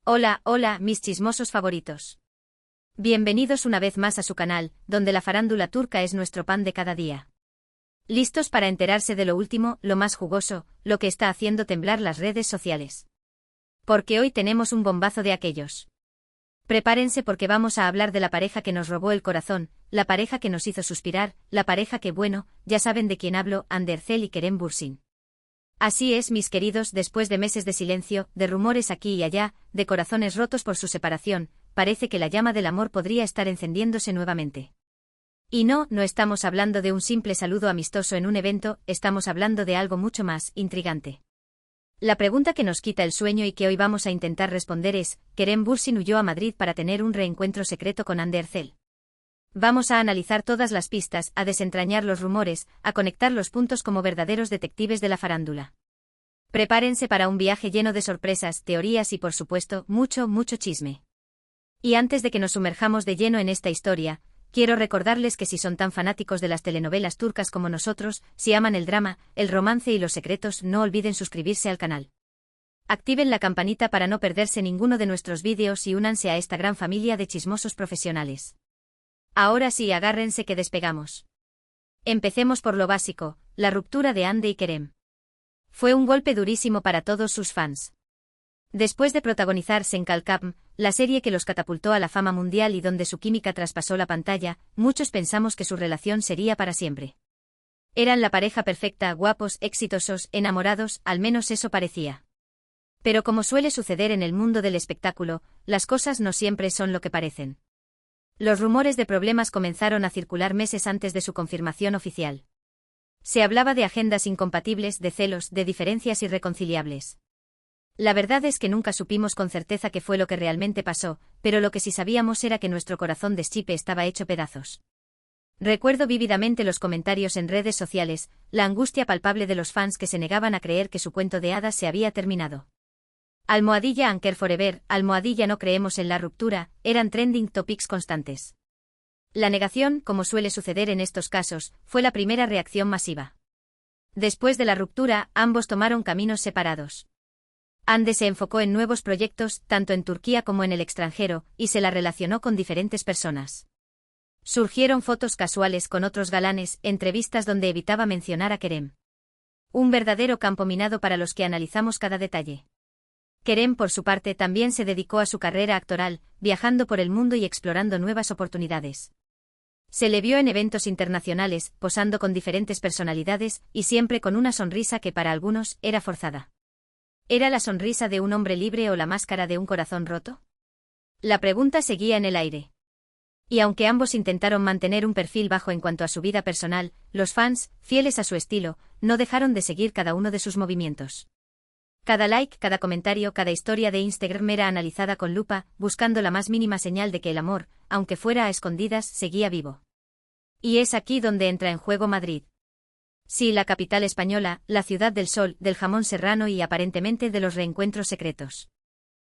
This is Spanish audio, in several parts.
Hola, hola, mis chismosos favoritos. Bienvenidos una vez más a su canal, donde la farándula turca es nuestro pan de cada día. ¿Listos para enterarse de lo último, lo más jugoso, lo que está haciendo temblar las redes sociales? Porque hoy tenemos un bombazo de aquellos. Prepárense porque vamos a hablar de la pareja que nos robó el corazón, la pareja que nos hizo suspirar, la pareja que, bueno, ya saben de quién hablo, Hande Erçel y Kerem Bürsin. Así es, mis queridos, después de meses de silencio, de rumores aquí y allá, de corazones rotos por su separación, parece que la llama del amor podría estar encendiéndose nuevamente. Y no estamos hablando de un simple saludo amistoso en un evento, estamos hablando de algo mucho más intrigante. La pregunta que nos quita el sueño y que hoy vamos a intentar responder es, ¿Kerem Bürsin huyó a Madrid para tener un reencuentro secreto con Hande Erçel? Vamos a analizar todas las pistas, a desentrañar los rumores, a conectar los puntos como verdaderos detectives de la farándula. Prepárense para un viaje lleno de sorpresas, teorías y por supuesto, mucho chisme. Y antes de que nos sumerjamos de lleno en esta historia, quiero recordarles que si son tan fanáticos de las telenovelas turcas como nosotros, si aman el drama, el romance y los secretos, no olviden suscribirse al canal. Activen la campanita para no perderse ninguno de nuestros vídeos y únanse a esta gran familia de chismosos profesionales. Ahora sí, agárrense que despegamos. Empecemos por lo básico, la ruptura de Hande y Kerem. Fue un golpe durísimo para todos sus fans. Después de protagonizar Senkalkam, la serie que los catapultó a la fama mundial y donde su química traspasó la pantalla, muchos pensamos que su relación sería para siempre. Eran la pareja perfecta, guapos, exitosos, enamorados, al menos eso parecía. Pero como suele suceder en el mundo del espectáculo, las cosas no siempre son lo que parecen. Los rumores de problemas comenzaron a circular meses antes de su confirmación oficial. Se hablaba de agendas incompatibles, de celos, de diferencias irreconciliables. La verdad es que nunca supimos con certeza qué fue lo que realmente pasó, pero lo que sí sabíamos era que nuestro corazón de Chipe estaba hecho pedazos. Recuerdo vívidamente los comentarios en redes sociales, la angustia palpable de los fans que se negaban a creer que su cuento de hadas se había terminado. Almohadilla Anker Forever, almohadilla no creemos en la ruptura, eran trending topics constantes. La negación, como suele suceder en estos casos, fue la primera reacción masiva. Después de la ruptura, ambos tomaron caminos separados. Hande se enfocó en nuevos proyectos, tanto en Turquía como en el extranjero, y se la relacionó con diferentes personas. Surgieron fotos casuales con otros galanes, entrevistas donde evitaba mencionar a Kerem. Un verdadero campo minado para los que analizamos cada detalle. Kerem, por su parte, también se dedicó a su carrera actoral, viajando por el mundo y explorando nuevas oportunidades. Se le vio en eventos internacionales, posando con diferentes personalidades, y siempre con una sonrisa que para algunos era forzada. ¿Era la sonrisa de un hombre libre o la máscara de un corazón roto? La pregunta seguía en el aire. Y aunque ambos intentaron mantener un perfil bajo en cuanto a su vida personal, los fans, fieles a su estilo, no dejaron de seguir cada uno de sus movimientos. Cada like, cada comentario, cada historia de Instagram era analizada con lupa, buscando la más mínima señal de que el amor, aunque fuera a escondidas, seguía vivo. Y es aquí donde entra en juego Madrid. Sí, la capital española, la ciudad del sol, del jamón serrano y aparentemente de los reencuentros secretos.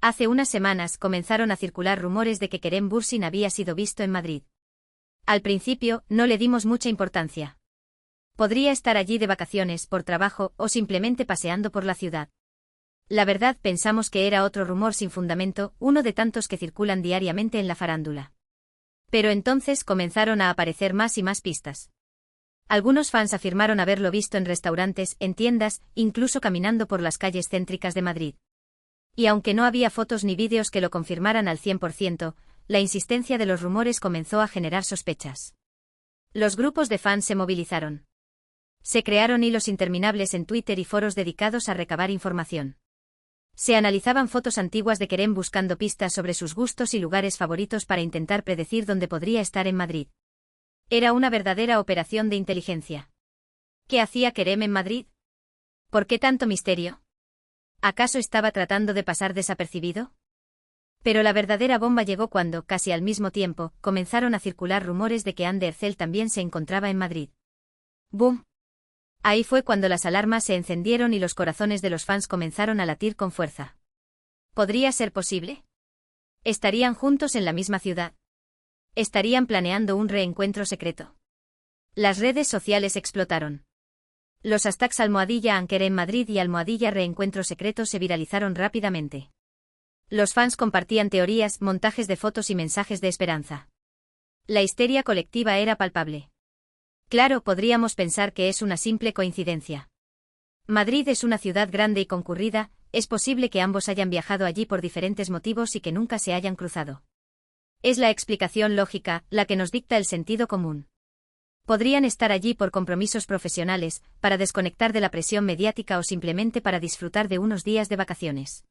Hace unas semanas comenzaron a circular rumores de que Kerem Bürsin había sido visto en Madrid. Al principio, no le dimos mucha importancia. Podría estar allí de vacaciones, por trabajo, o simplemente paseando por la ciudad. La verdad, pensamos que era otro rumor sin fundamento, uno de tantos que circulan diariamente en la farándula. Pero entonces comenzaron a aparecer más y más pistas. Algunos fans afirmaron haberlo visto en restaurantes, en tiendas, incluso caminando por las calles céntricas de Madrid. Y aunque no había fotos ni vídeos que lo confirmaran al 100%, la insistencia de los rumores comenzó a generar sospechas. Los grupos de fans se movilizaron. Se crearon hilos interminables en Twitter y foros dedicados a recabar información. Se analizaban fotos antiguas de Kerem buscando pistas sobre sus gustos y lugares favoritos para intentar predecir dónde podría estar en Madrid. Era una verdadera operación de inteligencia. ¿Qué hacía Kerem en Madrid? ¿Por qué tanto misterio? ¿Acaso estaba tratando de pasar desapercibido? Pero la verdadera bomba llegó cuando, casi al mismo tiempo, comenzaron a circular rumores de que Hande Erçel también se encontraba en Madrid. ¡Boom! Ahí fue cuando las alarmas se encendieron y los corazones de los fans comenzaron a latir con fuerza. ¿Podría ser posible? ¿Estarían juntos en la misma ciudad? ¿Estarían planeando un reencuentro secreto? Las redes sociales explotaron. Los hashtags almohadilla Anker en Madrid y almohadilla reencuentro secreto se viralizaron rápidamente. Los fans compartían teorías, montajes de fotos y mensajes de esperanza. La histeria colectiva era palpable. Claro, podríamos pensar que es una simple coincidencia. Madrid es una ciudad grande y concurrida, es posible que ambos hayan viajado allí por diferentes motivos y que nunca se hayan cruzado. Es la explicación lógica, la que nos dicta el sentido común. Podrían estar allí por compromisos profesionales, para desconectar de la presión mediática o simplemente para disfrutar de unos días de vacaciones.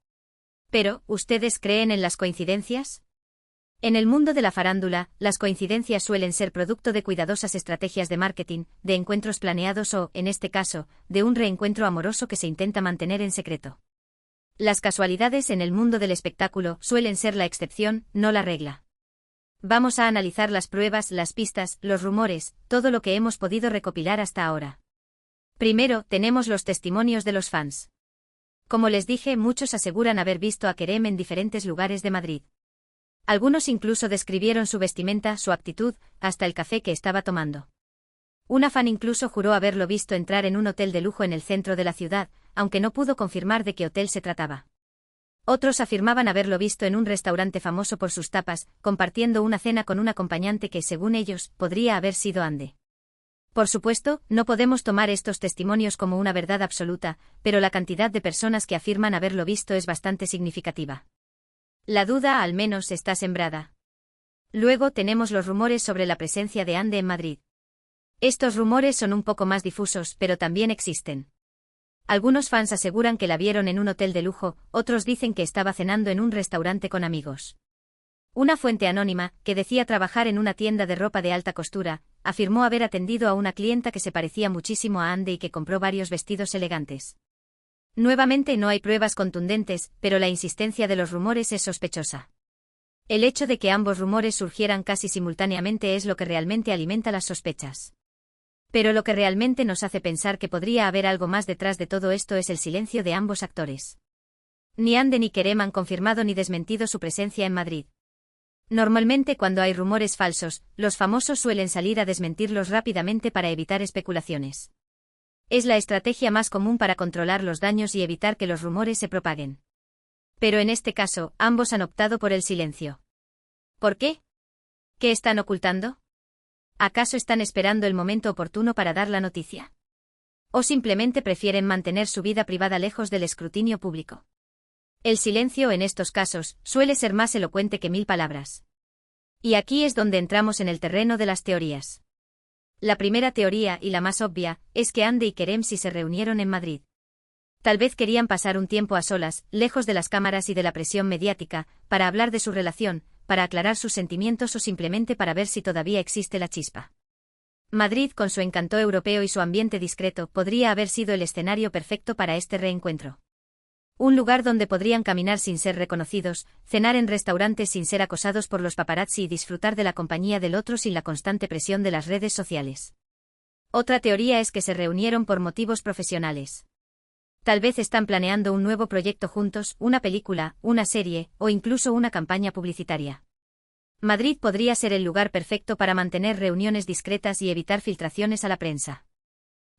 Pero, ¿ustedes creen en las coincidencias? En el mundo de la farándula, las coincidencias suelen ser producto de cuidadosas estrategias de marketing, de encuentros planeados o, en este caso, de un reencuentro amoroso que se intenta mantener en secreto. Las casualidades en el mundo del espectáculo suelen ser la excepción, no la regla. Vamos a analizar las pruebas, las pistas, los rumores, todo lo que hemos podido recopilar hasta ahora. Primero, tenemos los testimonios de los fans. Como les dije, muchos aseguran haber visto a Kerem en diferentes lugares de Madrid. Algunos incluso describieron su vestimenta, su actitud, hasta el café que estaba tomando. Una fan incluso juró haberlo visto entrar en un hotel de lujo en el centro de la ciudad, aunque no pudo confirmar de qué hotel se trataba. Otros afirmaban haberlo visto en un restaurante famoso por sus tapas, compartiendo una cena con un acompañante que, según ellos, podría haber sido Ande. Por supuesto, no podemos tomar estos testimonios como una verdad absoluta, pero la cantidad de personas que afirman haberlo visto es bastante significativa. La duda al menos está sembrada. Luego tenemos los rumores sobre la presencia de Ande en Madrid. Estos rumores son un poco más difusos, pero también existen. Algunos fans aseguran que la vieron en un hotel de lujo, otros dicen que estaba cenando en un restaurante con amigos. Una fuente anónima, que decía trabajar en una tienda de ropa de alta costura, afirmó haber atendido a una clienta que se parecía muchísimo a Ande y que compró varios vestidos elegantes. Nuevamente no hay pruebas contundentes, pero la insistencia de los rumores es sospechosa. El hecho de que ambos rumores surgieran casi simultáneamente es lo que realmente alimenta las sospechas. Pero lo que realmente nos hace pensar que podría haber algo más detrás de todo esto es el silencio de ambos actores. Ni Ande ni Kerem han confirmado ni desmentido su presencia en Madrid. Normalmente cuando hay rumores falsos, los famosos suelen salir a desmentirlos rápidamente para evitar especulaciones. Es la estrategia más común para controlar los daños y evitar que los rumores se propaguen. Pero en este caso, ambos han optado por el silencio. ¿Por qué? ¿Qué están ocultando? ¿Acaso están esperando el momento oportuno para dar la noticia? ¿O simplemente prefieren mantener su vida privada lejos del escrutinio público? El silencio en estos casos suele ser más elocuente que 1000 palabras. Y aquí es donde entramos en el terreno de las teorías. La primera teoría, y la más obvia, es que Ande y Kerem sí se reunieron en Madrid. Tal vez querían pasar un tiempo a solas, lejos de las cámaras y de la presión mediática, para hablar de su relación, para aclarar sus sentimientos o simplemente para ver si todavía existe la chispa. Madrid, con su encanto europeo y su ambiente discreto, podría haber sido el escenario perfecto para este reencuentro. Un lugar donde podrían caminar sin ser reconocidos, cenar en restaurantes sin ser acosados por los paparazzi y disfrutar de la compañía del otro sin la constante presión de las redes sociales. Otra teoría es que se reunieron por motivos profesionales. Tal vez están planeando un nuevo proyecto juntos, una película, una serie, o incluso una campaña publicitaria. Madrid podría ser el lugar perfecto para mantener reuniones discretas y evitar filtraciones a la prensa.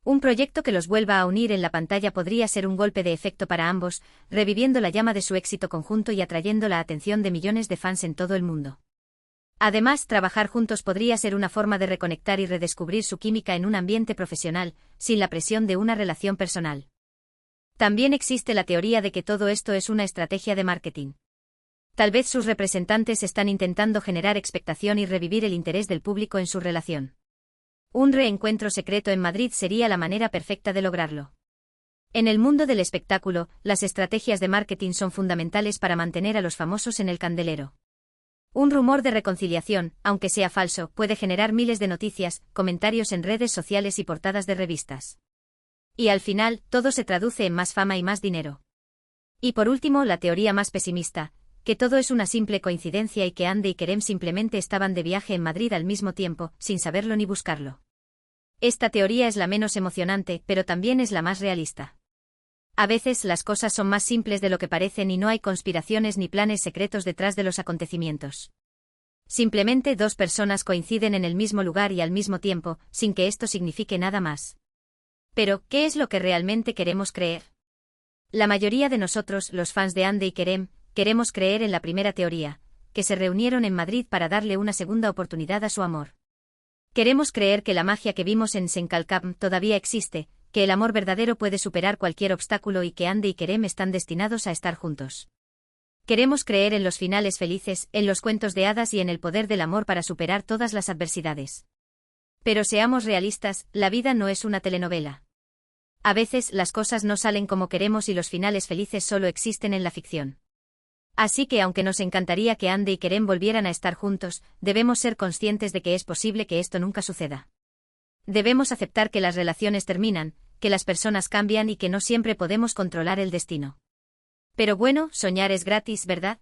Un proyecto que los vuelva a unir en la pantalla podría ser un golpe de efecto para ambos, reviviendo la llama de su éxito conjunto y atrayendo la atención de millones de fans en todo el mundo. Además, trabajar juntos podría ser una forma de reconectar y redescubrir su química en un ambiente profesional, sin la presión de una relación personal. También existe la teoría de que todo esto es una estrategia de marketing. Tal vez sus representantes están intentando generar expectación y revivir el interés del público en su relación. Un reencuentro secreto en Madrid sería la manera perfecta de lograrlo. En el mundo del espectáculo, las estrategias de marketing son fundamentales para mantener a los famosos en el candelero. Un rumor de reconciliación, aunque sea falso, puede generar miles de noticias, comentarios en redes sociales y portadas de revistas. Y al final, todo se traduce en más fama y más dinero. Y por último, la teoría más pesimista, que todo es una simple coincidencia y que Ande y Kerem simplemente estaban de viaje en Madrid al mismo tiempo, sin saberlo ni buscarlo. Esta teoría es la menos emocionante, pero también es la más realista. A veces las cosas son más simples de lo que parecen y no hay conspiraciones ni planes secretos detrás de los acontecimientos. Simplemente dos personas coinciden en el mismo lugar y al mismo tiempo, sin que esto signifique nada más. Pero, ¿qué es lo que realmente queremos creer? La mayoría de nosotros, los fans de Ande y Kerem, queremos creer en la primera teoría, que se reunieron en Madrid para darle una segunda oportunidad a su amor. Queremos creer que la magia que vimos en Senkalcam todavía existe, que el amor verdadero puede superar cualquier obstáculo y que Ande y Kerem están destinados a estar juntos. Queremos creer en los finales felices, en los cuentos de hadas y en el poder del amor para superar todas las adversidades. Pero seamos realistas, la vida no es una telenovela. A veces las cosas no salen como queremos y los finales felices solo existen en la ficción. Así que aunque nos encantaría que Ande y Kerem volvieran a estar juntos, debemos ser conscientes de que es posible que esto nunca suceda. Debemos aceptar que las relaciones terminan, que las personas cambian y que no siempre podemos controlar el destino. Pero bueno, soñar es gratis, ¿verdad?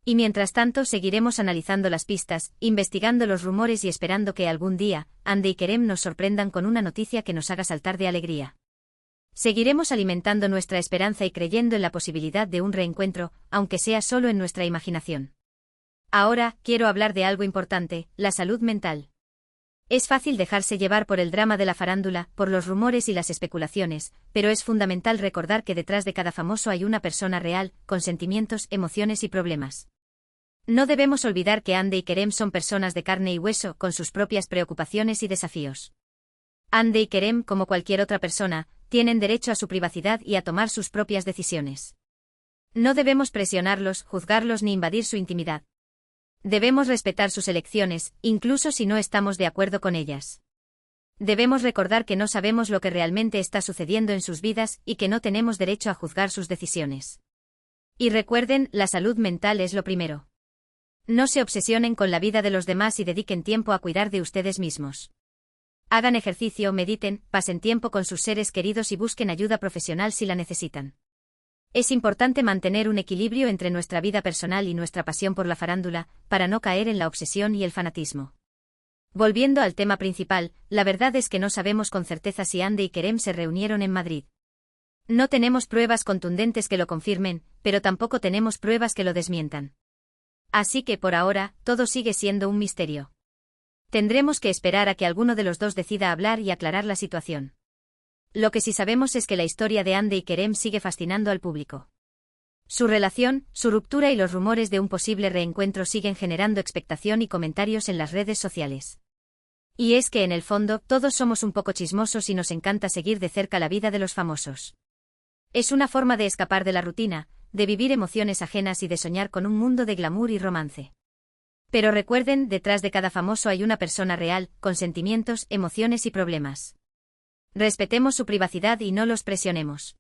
Y mientras tanto seguiremos analizando las pistas, investigando los rumores y esperando que algún día, Ande y Kerem nos sorprendan con una noticia que nos haga saltar de alegría. Seguiremos alimentando nuestra esperanza y creyendo en la posibilidad de un reencuentro, aunque sea solo en nuestra imaginación. Ahora, quiero hablar de algo importante, la salud mental. Es fácil dejarse llevar por el drama de la farándula, por los rumores y las especulaciones, pero es fundamental recordar que detrás de cada famoso hay una persona real, con sentimientos, emociones y problemas. No debemos olvidar que Ande y Kerem son personas de carne y hueso, con sus propias preocupaciones y desafíos. Ande y Kerem, como cualquier otra persona, tienen derecho a su privacidad y a tomar sus propias decisiones. No debemos presionarlos, juzgarlos ni invadir su intimidad. Debemos respetar sus elecciones, incluso si no estamos de acuerdo con ellas. Debemos recordar que no sabemos lo que realmente está sucediendo en sus vidas y que no tenemos derecho a juzgar sus decisiones. Y recuerden, la salud mental es lo primero. No se obsesionen con la vida de los demás y dediquen tiempo a cuidar de ustedes mismos. Hagan ejercicio, mediten, pasen tiempo con sus seres queridos y busquen ayuda profesional si la necesitan. Es importante mantener un equilibrio entre nuestra vida personal y nuestra pasión por la farándula, para no caer en la obsesión y el fanatismo. Volviendo al tema principal, la verdad es que no sabemos con certeza si Ande y Kerem se reunieron en Madrid. No tenemos pruebas contundentes que lo confirmen, pero tampoco tenemos pruebas que lo desmientan. Así que por ahora, todo sigue siendo un misterio. Tendremos que esperar a que alguno de los dos decida hablar y aclarar la situación. Lo que sí sabemos es que la historia de Ande y Kerem sigue fascinando al público. Su relación, su ruptura y los rumores de un posible reencuentro siguen generando expectación y comentarios en las redes sociales. Y es que en el fondo, todos somos un poco chismosos y nos encanta seguir de cerca la vida de los famosos. Es una forma de escapar de la rutina, de vivir emociones ajenas y de soñar con un mundo de glamour y romance. Pero recuerden, detrás de cada famoso hay una persona real, con sentimientos, emociones y problemas. Respetemos su privacidad y no los presionemos.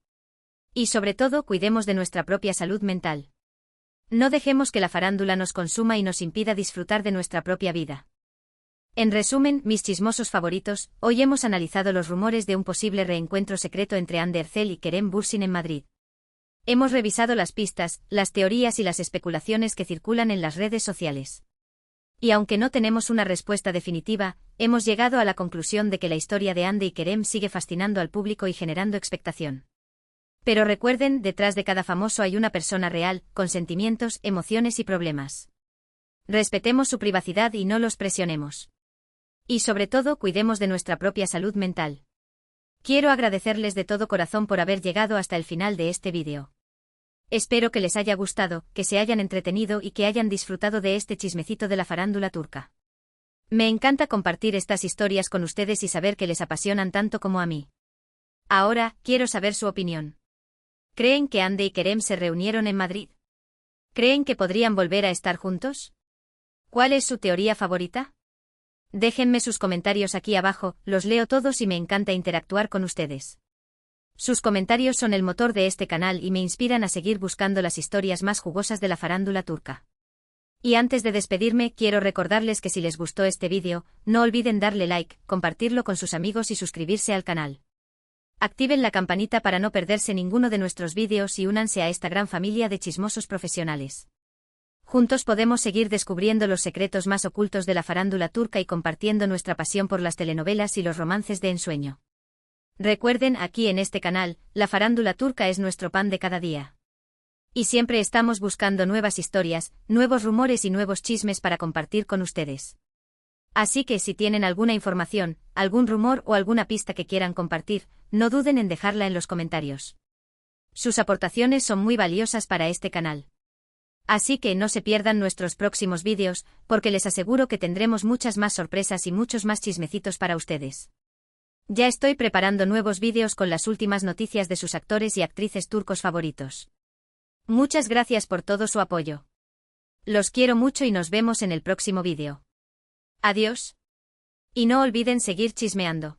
Y sobre todo, cuidemos de nuestra propia salud mental. No dejemos que la farándula nos consuma y nos impida disfrutar de nuestra propia vida. En resumen, mis chismosos favoritos, hoy hemos analizado los rumores de un posible reencuentro secreto entre Ande Ercel y Kerem Bürsin en Madrid. Hemos revisado las pistas, las teorías y las especulaciones que circulan en las redes sociales. Y aunque no tenemos una respuesta definitiva, hemos llegado a la conclusión de que la historia de Ande y Kerem sigue fascinando al público y generando expectación. Pero recuerden, detrás de cada famoso hay una persona real, con sentimientos, emociones y problemas. Respetemos su privacidad y no los presionemos. Y sobre todo, cuidemos de nuestra propia salud mental. Quiero agradecerles de todo corazón por haber llegado hasta el final de este vídeo. Espero que les haya gustado, que se hayan entretenido y que hayan disfrutado de este chismecito de la farándula turca. Me encanta compartir estas historias con ustedes y saber que les apasionan tanto como a mí. Ahora, quiero saber su opinión. ¿Creen que Ande y Kerem se reunieron en Madrid? ¿Creen que podrían volver a estar juntos? ¿Cuál es su teoría favorita? Déjenme sus comentarios aquí abajo, los leo todos y me encanta interactuar con ustedes. Sus comentarios son el motor de este canal y me inspiran a seguir buscando las historias más jugosas de la farándula turca. Y antes de despedirme, quiero recordarles que si les gustó este vídeo, no olviden darle like, compartirlo con sus amigos y suscribirse al canal. Activen la campanita para no perderse ninguno de nuestros vídeos y únanse a esta gran familia de chismosos profesionales. Juntos podemos seguir descubriendo los secretos más ocultos de la farándula turca y compartiendo nuestra pasión por las telenovelas y los romances de ensueño. Recuerden, aquí en este canal, la farándula turca es nuestro pan de cada día. Y siempre estamos buscando nuevas historias, nuevos rumores y nuevos chismes para compartir con ustedes. Así que si tienen alguna información, algún rumor o alguna pista que quieran compartir, no duden en dejarla en los comentarios. Sus aportaciones son muy valiosas para este canal. Así que no se pierdan nuestros próximos vídeos, porque les aseguro que tendremos muchas más sorpresas y muchos más chismecitos para ustedes. Ya estoy preparando nuevos vídeos con las últimas noticias de sus actores y actrices turcos favoritos. Muchas gracias por todo su apoyo. Los quiero mucho y nos vemos en el próximo vídeo. Adiós. Y no olviden seguir chismeando.